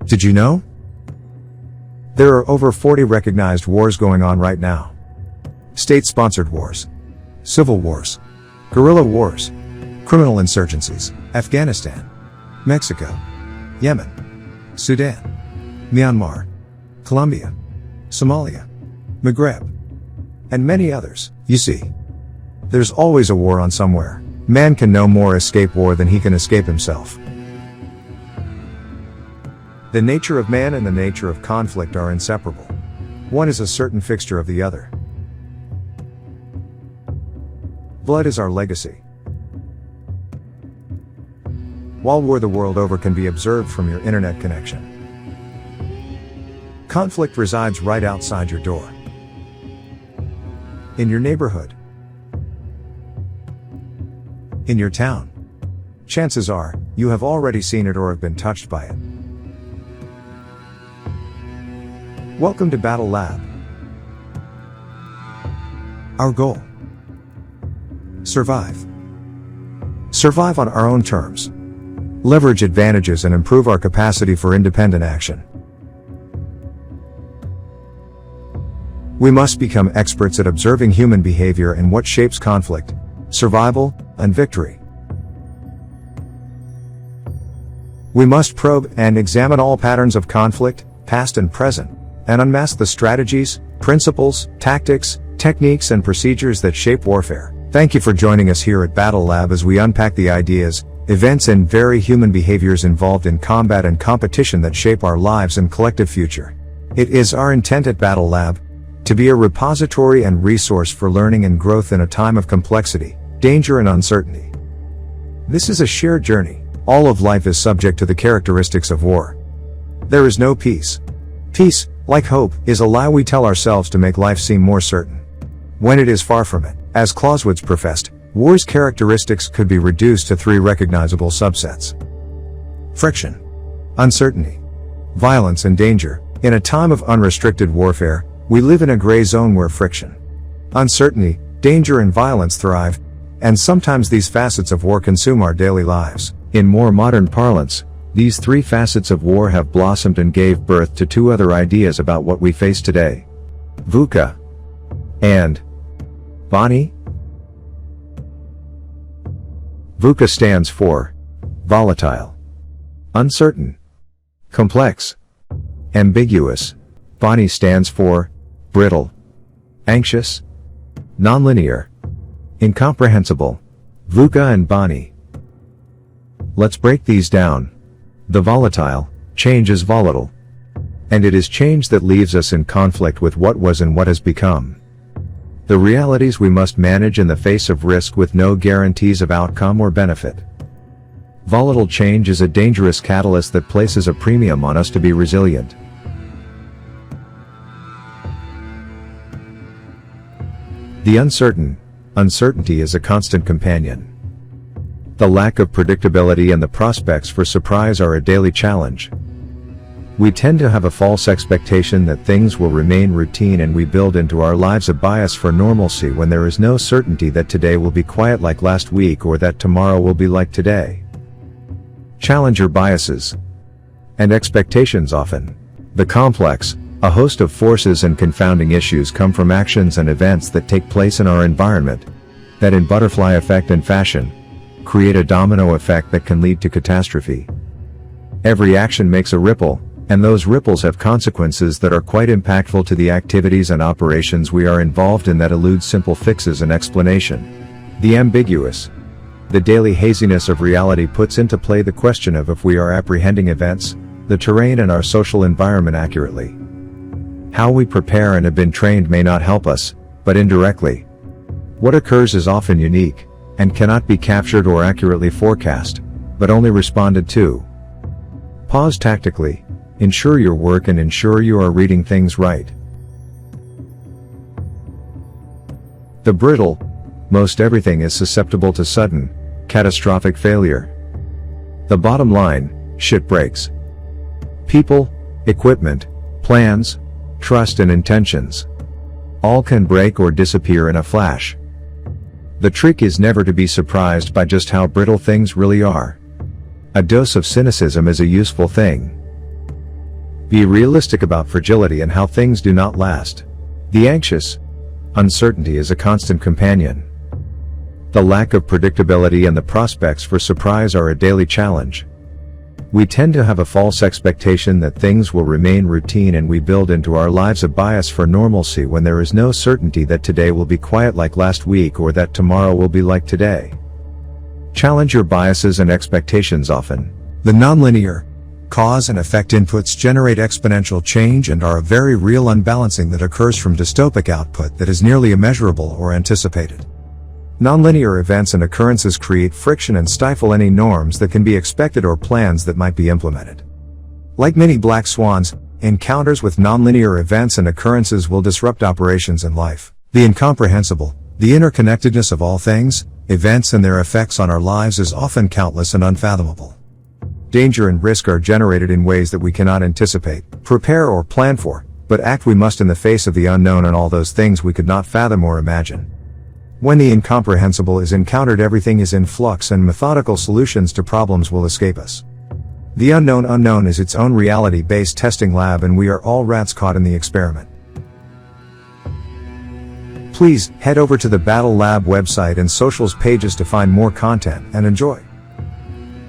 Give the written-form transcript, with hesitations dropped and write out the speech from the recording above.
Did you know? There are over 40 recognized wars going on right now. State-sponsored wars, civil wars, guerrilla wars, criminal insurgencies, Afghanistan, Mexico, Yemen, Sudan, Myanmar, Colombia, Somalia, Maghreb, and many others. You see, there's always a war on somewhere. Man can no more escape war than he can escape himself. The nature of man and the nature of conflict are inseparable. One is a certain fixture of the other. Blood is our legacy. While war the world over can be observed from your internet connection, conflict resides right outside your door. In your neighborhood. In your town. Chances are, you have already seen it or have been touched by it. Welcome to Battle Lab. Our goal: survive. Survive on our own terms. Leverage advantages and improve our capacity for independent action. We must become experts at observing human behavior and what shapes conflict, survival, and victory. We must probe and examine all patterns of conflict, past and present, and unmask the strategies, principles, tactics, techniques, and procedures that shape warfare. Thank you for joining us here at Battle Lab as we unpack the ideas, events, and very human behaviors involved in combat and competition that shape our lives and collective future. It is our intent at Battle Lab to be a repository and resource for learning and growth in a time of complexity, danger, and uncertainty. This is a shared journey. All of life is subject to the characteristics of war. There is no peace. Peace, like hope, is a lie we tell ourselves to make life seem more certain, when it is far from it. As Clausewitz professed, war's characteristics could be reduced to 3 recognizable subsets: friction, uncertainty, violence, and danger. In a time of unrestricted warfare, we live in a gray zone where friction, uncertainty, danger, and violence thrive, and sometimes these facets of war consume our daily lives. In more modern parlance, these 3 facets of war have blossomed and gave birth to 2 other ideas about what we face today: VUCA and VANI. VUCA stands for volatile, uncertain, complex, ambiguous. VANI stands for brittle, anxious, nonlinear, incomprehensible. VUCA and VANI. Let's break these down. The volatile: change is volatile. And it is change that leaves us in conflict with what was and what has become. The realities we must manage in the face of risk with no guarantees of outcome or benefit. Volatile change is a dangerous catalyst that places a premium on us to be resilient. The uncertainty is a constant companion. The lack of predictability and the prospects for surprise are a daily challenge. We tend to have a false expectation that things will remain routine, and we build into our lives a bias for normalcy when there is no certainty that today will be quiet like last week or that tomorrow will be like today. Challenger biases and expectations often. The complex, a host of forces and confounding issues come from actions and events that take place in our environment, that in butterfly effect and fashion, create a domino effect that can lead to catastrophe. Every action makes a ripple, and those ripples have consequences that are quite impactful to the activities and operations we are involved in that elude simple fixes and explanation. The ambiguous. The daily haziness of reality puts into play the question of if we are apprehending events, the terrain, and our social environment accurately. How we prepare and have been trained may not help us, but indirectly. What occurs is often unique, and cannot be captured or accurately forecast, but only responded to. Pause tactically, ensure your work, and ensure you are reading things right. The brittle. Most everything is susceptible to sudden, catastrophic failure. The bottom line: shit breaks. People, equipment, plans, trust, and intentions. All can break or disappear in a flash. The trick is never to be surprised by just how brittle things really are. A dose of cynicism is a useful thing. Be realistic about fragility and how things do not last. The anxious. Uncertainty is a constant companion. The lack of predictability and the prospects for surprise are a daily challenge. We tend to have a false expectation that things will remain routine, and we build into our lives a bias for normalcy when there is no certainty that today will be quiet like last week or that tomorrow will be like today. Challenge your biases and expectations often. The nonlinear cause and effect inputs generate exponential change and are a very real unbalancing that occurs from dystopic output that is nearly immeasurable or anticipated. Nonlinear events and occurrences create friction and stifle any norms that can be expected or plans that might be implemented. Like many black swans, encounters with nonlinear events and occurrences will disrupt operations in life. The incomprehensible, the interconnectedness of all things, events and their effects on our lives is often countless and unfathomable. Danger and risk are generated in ways that we cannot anticipate, prepare or plan for, but act we must in the face of the unknown and all those things we could not fathom or imagine. When the incomprehensible is encountered, everything is in flux and methodical solutions to problems will escape us. The unknown is its own reality-based testing lab, and we are all rats caught in the experiment. Please, head over to the Battle Lab website and socials pages to find more content and enjoy.